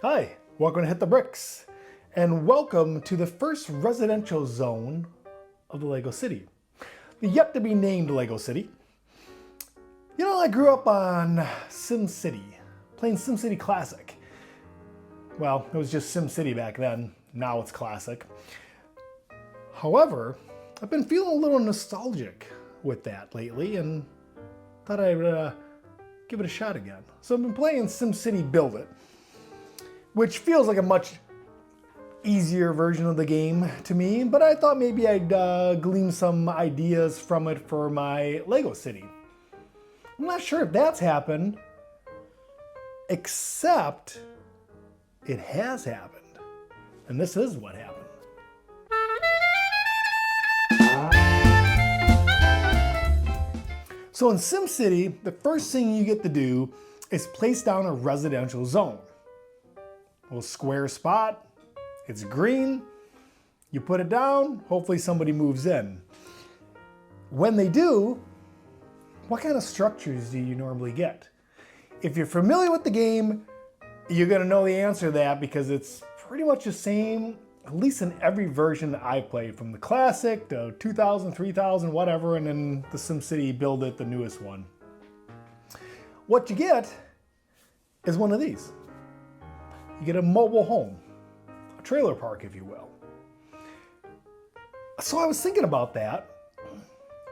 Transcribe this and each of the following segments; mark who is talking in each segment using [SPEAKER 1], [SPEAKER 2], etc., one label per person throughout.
[SPEAKER 1] Hi, welcome to Hit the Bricks, and welcome to the first residential zone of the Lego City, the yet to be named Lego City. You know, I grew up on SimCity, playing SimCity Classic. Well, it was just SimCity back then, now it's Classic. However, I've been feeling a little nostalgic with that lately and thought I'd give it a shot again. So I've been playing SimCity Build It, which feels like a much easier version of the game to me, but I thought maybe I'd glean some ideas from it for my Lego City. I'm not sure if that's happened, except it has happened. And this is what happened. So in SimCity, the first thing you get to do is place down a residential zone. A little square spot, it's green, you put it down, hopefully somebody moves in. When they do, what kind of structures do you normally get? If you're familiar with the game, you're gonna know the answer to that because it's pretty much the same, at least in every version that I've played, from the classic to 2000, 3000, whatever, and then the SimCity Build It, the newest one. What you get is one of these. You get a mobile home, a trailer park, if you will. So I was thinking about that,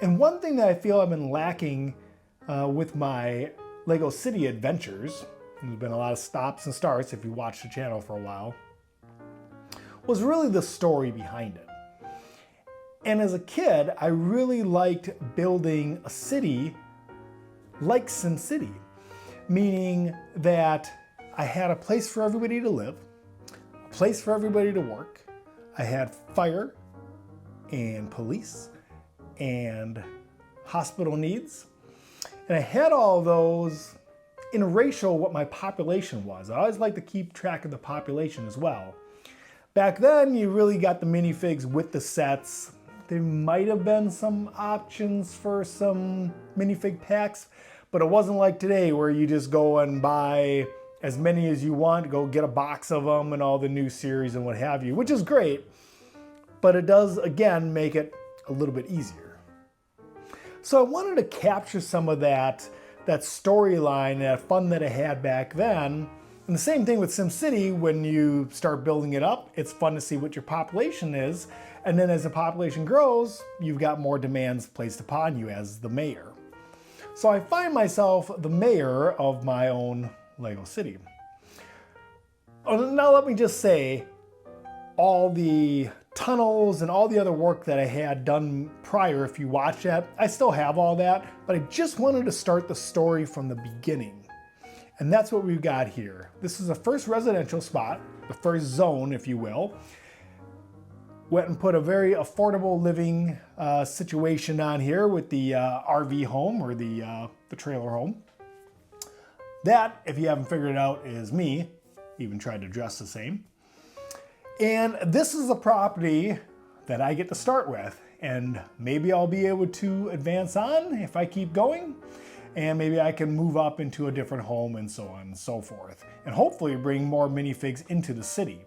[SPEAKER 1] and one thing that I feel I've been lacking with my Lego City adventures, there's been a lot of stops and starts if you watched the channel for a while, was really the story behind it. And as a kid, I really liked building a city like SimCity, meaning that I had a place for everybody to live, a place for everybody to work. I had fire and police and hospital needs. And I had all those in a ratio of what my population was. I always like to keep track of the population as well. Back then, you really got the minifigs with the sets. There might have been some options for some minifig packs, but it wasn't like today where you just go and buy as many as you want, go get a box of them and all the new series and what have you, which is great, but it does, again, make it a little bit easier. So I wanted to capture some of that storyline, that fun that I had back then. And the same thing with SimCity, when you start building it up, it's fun to see what your population is. And then as the population grows, you've got more demands placed upon you as the mayor. So I find myself the mayor of my own Lego City. Now let me just say, all the tunnels and all the other work that I had done prior, if you watch that, I still have all that, but I just wanted to start the story from the beginning. And that's what we've got here. This is the first residential spot, the first zone, if you will. Went and put a very affordable living situation on here with the RV home, or the trailer home. That, if you haven't figured it out, is me. Even tried to dress the same. And this is the property that I get to start with. And maybe I'll be able to advance on if I keep going. And maybe I can move up into a different home and so on and so forth. And hopefully bring more minifigs into the city.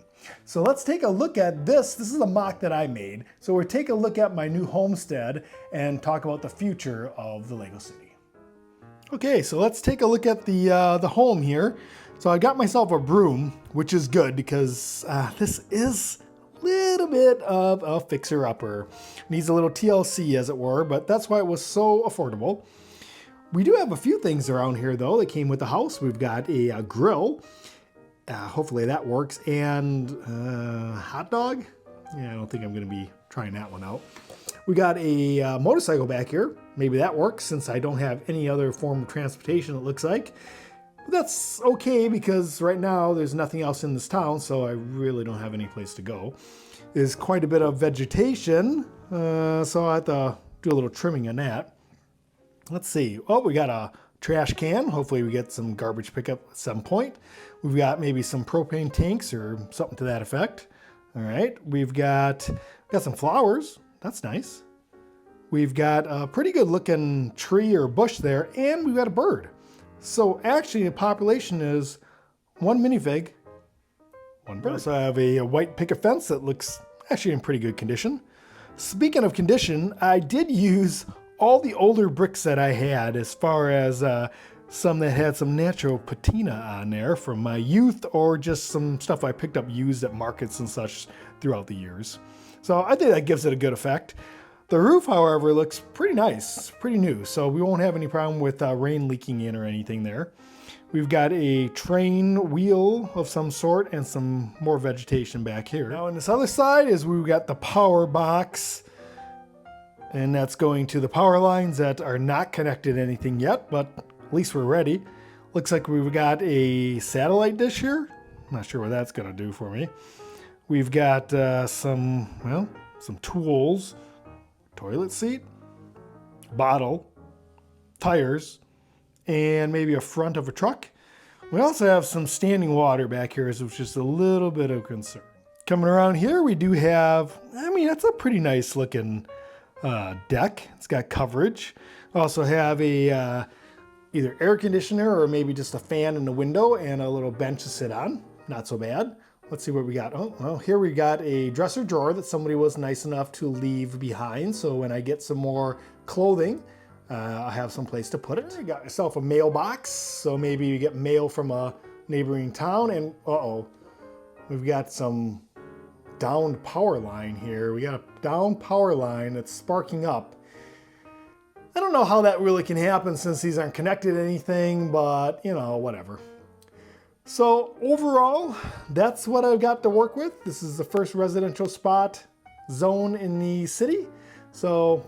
[SPEAKER 1] So let's take a look at this. This is a mock that I made. So we'll take a look at my new homestead and talk about the future of the Lego City. Okay, so let's take a look at the home here. So I got myself a broom, which is good because this is a little bit of a fixer-upper. Needs a little TLC, as it were, but that's why it was so affordable. We do have a few things around here, though, that came with the house. We've got a grill. Hopefully that works. And hot dog. Yeah, I don't think I'm going to be trying that one out. We got a motorcycle back here. Maybe that works since I don't have any other form of transportation, it looks like. But that's okay because right now there's nothing else in this town, so I really don't have any place to go. There's quite a bit of vegetation, so I have to do a little trimming on that. Let's see. Oh, we got a trash can. Hopefully we get some garbage pickup at some point. We've got maybe some propane tanks or something to that effect. All right. We've got some flowers. That's nice. We've got a pretty good looking tree or bush there, and we've got a bird. So actually the population is one minifig one bird. So I have a white picket fence that looks actually in pretty good condition. Speaking of condition, I did use all the older bricks that I had, as far as some that had some natural patina on there from my youth, or just some stuff I picked up used at markets and such throughout the years. So I think that gives it a good effect. The roof, however, looks pretty nice, pretty new, so we won't have any problem with rain leaking in or anything there. We've got a train wheel of some sort and some more vegetation back here. Now on this other side is we've got the power box, and that's going to the power lines that are not connected to anything yet, but at least we're ready. Looks like we've got a satellite dish here. I'm not sure what that's gonna do for me. We've got some tools, toilet seat, bottle, tires, and maybe a front of a truck. We also have some standing water back here, which is just a little bit of concern. Coming around here, we do have, that's a pretty nice looking deck. It's got coverage. Also have a either air conditioner or maybe just a fan in the window and a little bench to sit on. Not so bad. Let's see what we got. Oh, well, here we got a dresser drawer that somebody was nice enough to leave behind. So when I get some more clothing, I have some place to put it. I got myself a mailbox. So maybe you get mail from a neighboring town, and we've got some downed power line here. We got a downed power line that's sparking up. I don't know how that really can happen since these aren't connected to anything, but whatever. So overall, that's what I've got to work with. This is the first residential spot zone in the city. So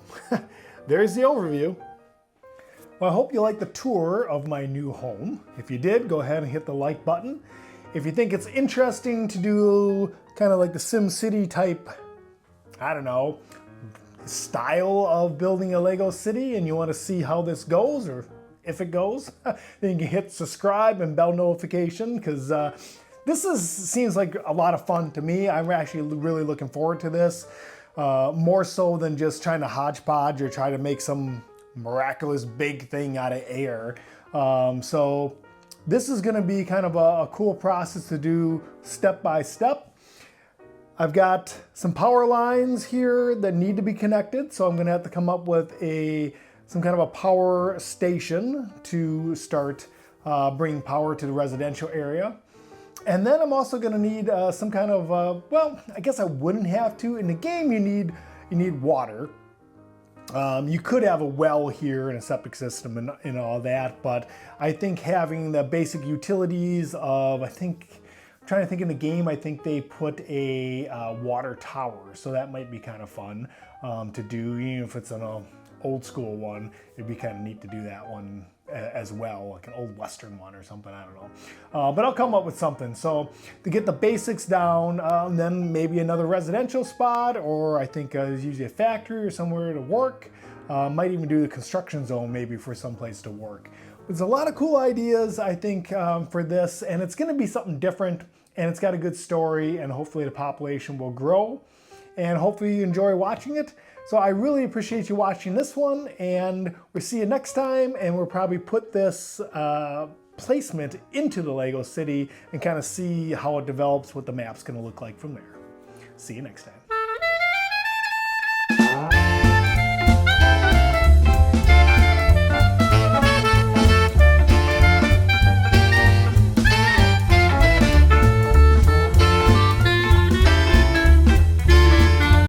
[SPEAKER 1] there's the overview. Well, I hope you liked the tour of my new home. If you did, go ahead and hit the like button. If you think it's interesting to do kind of like the Sim City type, style of building a Lego city, and you want to see how this goes, or if it goes, then you can hit subscribe and bell notification, because this seems like a lot of fun to me. I'm actually really looking forward to this, more so than just trying to hodgepodge or try to make some miraculous big thing out of air. So this is going to be kind of a cool process to do step by step. I've got some power lines here that need to be connected, so I'm going to have to come up with some kind of a power station to start bringing power to the residential area. And then I'm also going to need some kind of, I guess I wouldn't have to. In the game, you need water. You could have a well here and a septic system and all that, but I think having the basic utilities of, I'm trying to think, in the game, I think they put a water tower, so that might be kind of fun to do, even if it's an old school one. It'd be kind of neat to do that one as well, like an old Western one or something, I don't know. But I'll come up with something. So to get the basics down, then maybe another residential spot, or I think there's usually a factory or somewhere to work. Might even do the construction zone maybe for some place to work. There's a lot of cool ideas, I think, for this, and it's gonna be something different, and it's got a good story, and hopefully the population will grow, and hopefully you enjoy watching it. So I really appreciate you watching this one, and we'll see you next time, and we'll probably put this placement into the Lego City and kind of see how it develops, what the map's gonna look like from there. See you next time.